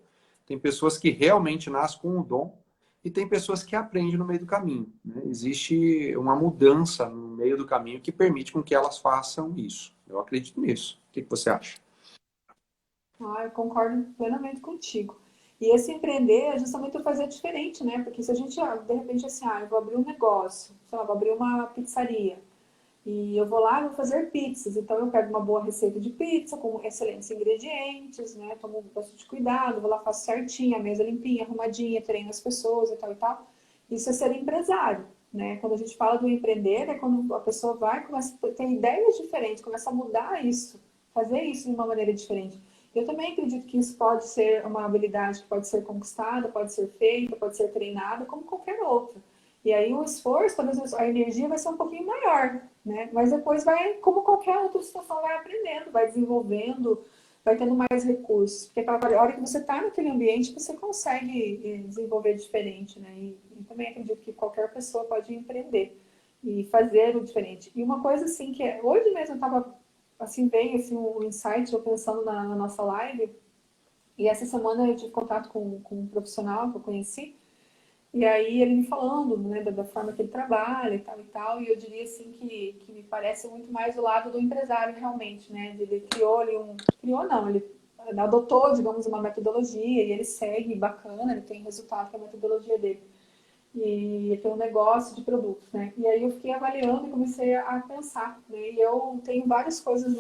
tem pessoas que realmente nascem com o dom, e tem pessoas que aprendem no meio do caminho, né? Existe uma mudança no meio do caminho que permite com que elas façam isso. Eu acredito nisso. O que você acha? Ah, eu concordo plenamente contigo. E esse empreender é justamente eu fazer diferente, né? Porque se a gente, de repente, assim, eu vou abrir um negócio, sei lá, vou abrir uma pizzaria. E eu vou lá e vou fazer pizzas. Então eu pego uma boa receita de pizza com excelentes ingredientes, né? Tomo bastante cuidado, vou lá, faço certinho, a mesa limpinha, arrumadinha, treino as pessoas e tal e tal. Isso é ser empresário, né? Quando a gente fala do empreender, é quando a pessoa vai, começa a ter ideias diferentes, começa a mudar isso, fazer isso de uma maneira diferente. Eu também acredito que isso pode ser uma habilidade que pode ser conquistada, pode ser feita, pode ser treinada, como qualquer outra. E aí o esforço, talvez a energia vai ser um pouquinho maior, né? Mas depois vai, como qualquer outra situação, vai aprendendo, vai desenvolvendo, vai tendo mais recursos. Porque a hora que você está naquele ambiente, você consegue desenvolver diferente, né? E também acredito que qualquer pessoa pode empreender e fazer o diferente. E uma coisa assim que hoje mesmo eu estava assim, bem assim, um insight, eu pensando na nossa live, e essa semana eu tive contato com um profissional que eu conheci, e aí ele me falando, né, da forma que ele trabalha e tal, e eu diria assim que me parece muito mais o lado do empresário realmente, né? Ele criou ali criou não, ele adotou, digamos, uma metodologia e ele segue bacana, ele tem resultado com a metodologia dele. E tem um negócio de produtos, né? E aí eu fiquei avaliando e comecei a pensar, né? E eu tenho várias coisas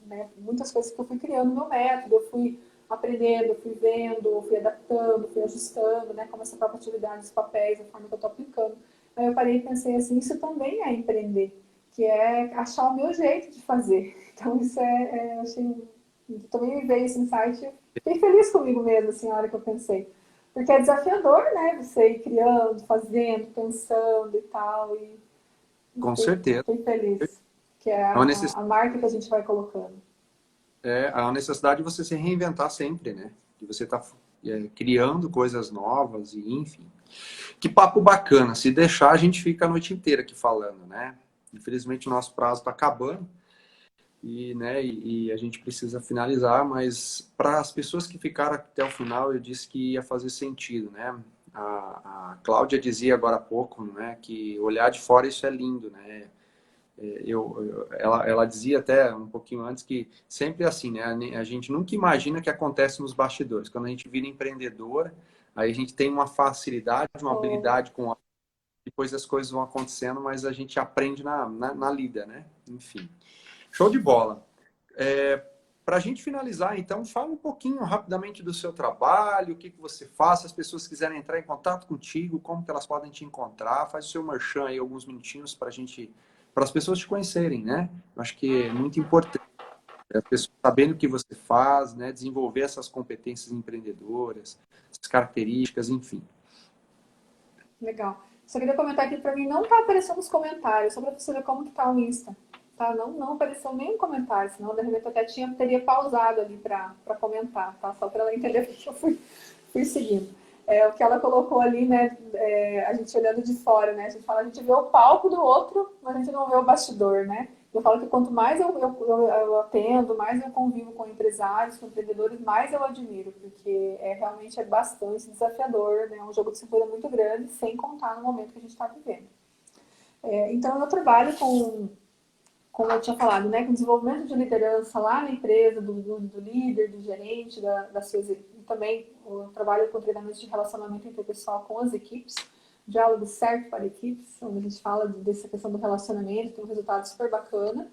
né? Muitas coisas que eu fui criando no meu método, eu fui aprendendo, eu fui vendo, eu fui adaptando, fui ajustando, né? Como essa própria atividade dos papéis, a forma que eu estou aplicando. Aí eu parei e pensei assim, isso também é empreender, que é achar o meu jeito de fazer. Então isso achei, também me veio esse insight, fiquei feliz comigo mesmo, assim, na hora que eu pensei. Porque é desafiador, né? Você ir criando, fazendo, pensando e tal. E Com certeza. fiquei feliz. Que é É uma necessidade, a marca que a gente vai colocando. a necessidade de você se reinventar sempre, né? De você estar criando coisas novas e enfim. Que papo bacana. Se deixar, a gente fica a noite inteira aqui falando, né? Infelizmente, o nosso prazo está acabando né, e a gente precisa finalizar, mas para as pessoas que ficaram até o final, eu disse que ia fazer sentido, né? A Cláudia dizia agora há pouco, né, que olhar de fora isso é lindo, né? Ela dizia até um pouquinho antes que sempre é assim, né? A gente nunca imagina o que acontece nos bastidores. Quando a gente vira empreendedora, aí a gente tem uma facilidade, uma Oh, habilidade com depois as coisas vão acontecendo, mas a gente aprende na lida, né? Enfim. Show de bola. Para a gente finalizar, então, fala um pouquinho rapidamente do seu trabalho, o que, que você faz, se as pessoas quiserem entrar em contato contigo, como que elas podem te encontrar, faz o seu merchan aí, alguns minutinhos para para as pessoas te conhecerem, né? Eu acho que é muito importante as pessoas sabendo o que você faz, né? Desenvolver essas competências empreendedoras, essas características, enfim. legal. Só queria comentar aqui para mim, não tá aparecendo os comentários, só para você ver como que tá o Insta. Tá? Não apareceu nenhum comentário, senão de repente até teria pausado ali para comentar, tá? Só para ela entender porque eu fui seguindo. O que ela colocou ali, né? A gente olhando de fora, né? A gente fala, a gente vê o palco do outro, mas a gente não vê o bastidor, né? Eu falo que quanto mais eu atendo, mais eu convivo com empresários, com empreendedores, mais eu admiro, porque realmente é bastante desafiador, né? É um jogo de cintura muito grande, sem contar no momento que a gente está vivendo. Então, eu trabalho com, como eu tinha falado, né, com desenvolvimento de liderança lá na empresa, do líder, do gerente, das suas equipes. E também eu trabalho com treinamento de relacionamento interpessoal com as equipes, diálogo certo para equipes, onde a gente fala dessa questão do relacionamento, tem um resultado super bacana.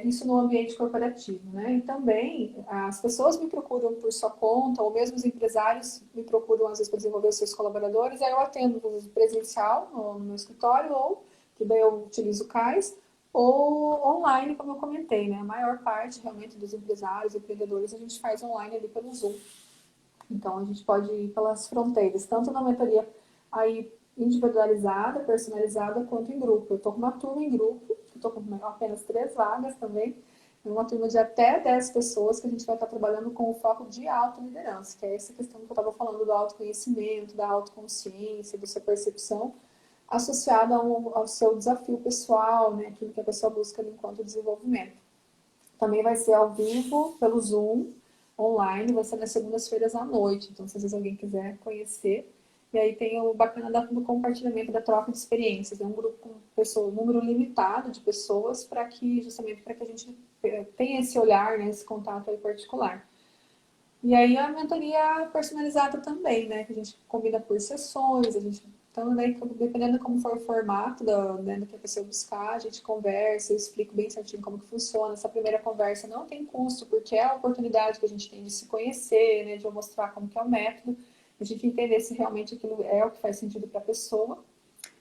Isso no ambiente corporativo, né? E também as pessoas me procuram por sua conta, ou mesmo os empresários me procuram às vezes para desenvolver os seus colaboradores, aí eu atendo presencial no meu escritório, ou que daí eu utilizo o CAIS, ou online, como eu comentei, né? A maior parte realmente dos empresários, empreendedores, a gente faz online ali pelo Zoom. Então, a gente pode ir pelas fronteiras, tanto na mentoria aí individualizada, personalizada, quanto em grupo. Eu estou com uma turma em grupo, estou com apenas 3 vagas também, uma turma de até 10 pessoas que a gente vai estar trabalhando com o foco de autoliderança, que é essa questão que eu estava falando do autoconhecimento, da autoconsciência, da sua percepção, associada ao seu desafio pessoal, né, aquilo que a pessoa busca enquanto desenvolvimento. Também vai ser ao vivo, pelo Zoom, online, vai ser nas segundas-feiras à noite. Então, se às vezes alguém quiser conhecer. E aí tem o bacana do compartilhamento, da troca de experiências. É um grupo com pessoas, um número limitado de pessoas, para que, justamente para que a gente tenha esse olhar, né, esse contato aí particular. E aí a mentoria personalizada também, né? Que a gente combina por sessões, a gente. Então, né, dependendo de como for o formato né, do que a pessoa buscar, a gente conversa, eu explico bem certinho como que funciona. Essa primeira conversa não tem custo, porque é a oportunidade que a gente tem de se conhecer, né, de eu mostrar como que é o método, a gente entender se realmente aquilo é o que faz sentido para a pessoa.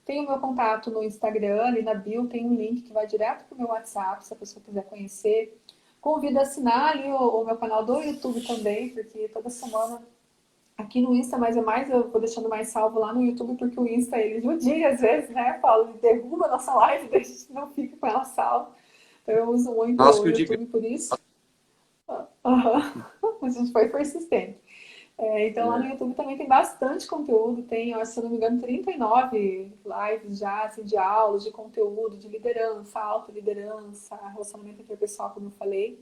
Tem o meu contato no Instagram, ali na bio tem um link que vai direto para o meu WhatsApp, se a pessoa quiser conhecer. Convido a assinar ali o meu canal do YouTube também, porque toda semana aqui no Insta, mas eu vou deixando mais salvo lá no YouTube, porque o Insta, ele judia às vezes, né, Paulo? Ele derruba a nossa live, a gente não fica com ela salva. Então eu uso muito Nós o que eu digo. YouTube por isso. Uhum. A gente foi persistente. Então lá no É, YouTube também tem bastante conteúdo, tem, se eu não me engano, 39 lives já, assim, de aulas, de conteúdo, de liderança, autoliderança, relacionamento interpessoal, como eu falei.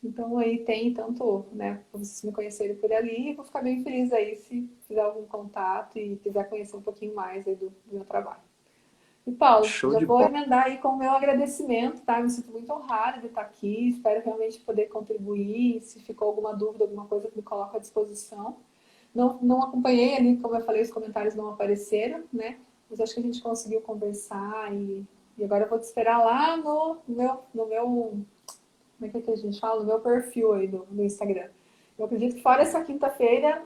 Então aí tem tanto, né, para vocês me conhecerem por ali, e vou ficar bem feliz aí se fizer algum contato e quiser conhecer um pouquinho mais aí do meu trabalho. E Paulo, show já de vou bola. emendar aí com o meu agradecimento, tá? Me sinto muito honrada de estar aqui, espero realmente poder contribuir, se ficou alguma dúvida, alguma coisa que me coloco à disposição. Não acompanhei ali, como eu falei, os comentários não apareceram, né? Mas acho que a gente conseguiu conversar e agora eu vou te esperar lá no meu, como é que a gente fala? No meu perfil aí do Instagram. Eu acredito que fora essa quinta-feira,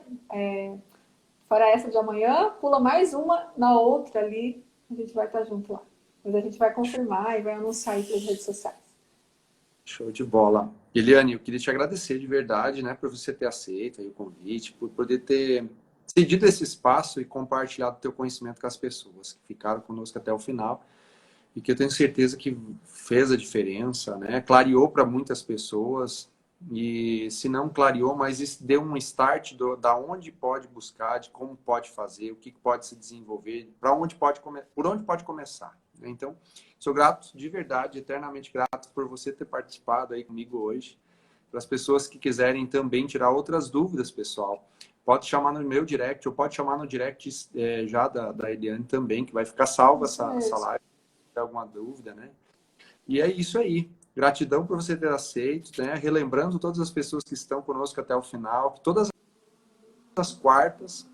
fora essa de amanhã, pula mais uma na outra ali, a gente vai estar junto lá. Mas a gente vai confirmar e vai anunciar aí pelas redes sociais. Show de bola. Eliane, eu queria te agradecer de verdade, né, por você ter aceito aí o convite, por poder ter cedido esse espaço e compartilhado o teu conhecimento com as pessoas que ficaram conosco até o final e que eu tenho certeza que fez a diferença, né? Clareou para muitas pessoas e se não clareou, mas isso deu um start da onde pode buscar, de como pode fazer, o que pode se desenvolver, para onde pode por onde pode começar. Né? Então, sou grato de verdade, eternamente grato por você ter participado aí comigo hoje. Para as pessoas que quiserem também tirar outras dúvidas, pessoal, pode chamar no meu direct ou pode chamar no direct já da Eliane também, que vai ficar salva Isso essa mesmo. live alguma dúvida, né? E é isso aí. Gratidão por você ter aceito, né? Relembrando todas as pessoas que estão conosco até o final, que todas as quartas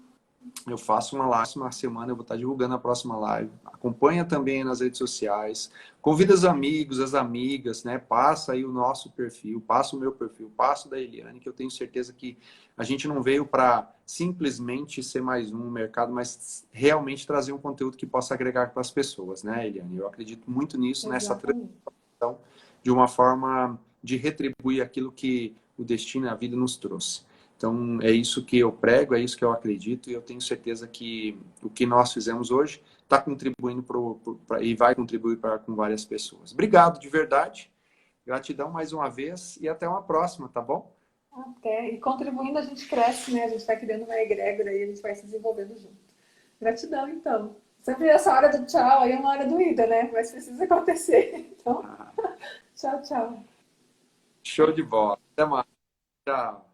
eu faço uma live, uma semana eu vou estar divulgando a próxima live. Acompanha também nas redes sociais. Convida os amigos, as amigas, né? Passa aí o nosso perfil, passa o meu perfil, passa o da Eliane, que eu tenho certeza que a gente não veio para simplesmente ser mais um no mercado, mas realmente trazer um conteúdo que possa agregar para as pessoas, né, Eliane? Eu acredito muito nisso, nessa Exatamente. de uma forma de retribuir aquilo que o destino e a vida nos trouxe. Então, é isso que eu prego, é isso que eu acredito, e eu tenho certeza que o que nós fizemos hoje está contribuindo e vai contribuir com várias pessoas. Obrigado de verdade, gratidão mais uma vez e até uma próxima, tá bom? Até. E contribuindo a gente cresce, né? A gente vai criando uma egrégora e a gente vai se desenvolvendo junto. Gratidão, então. Sempre essa hora do tchau aí é uma hora doída, né? Mas precisa acontecer. Então, Ah, tchau, tchau. show de bola. Até mais. Tchau.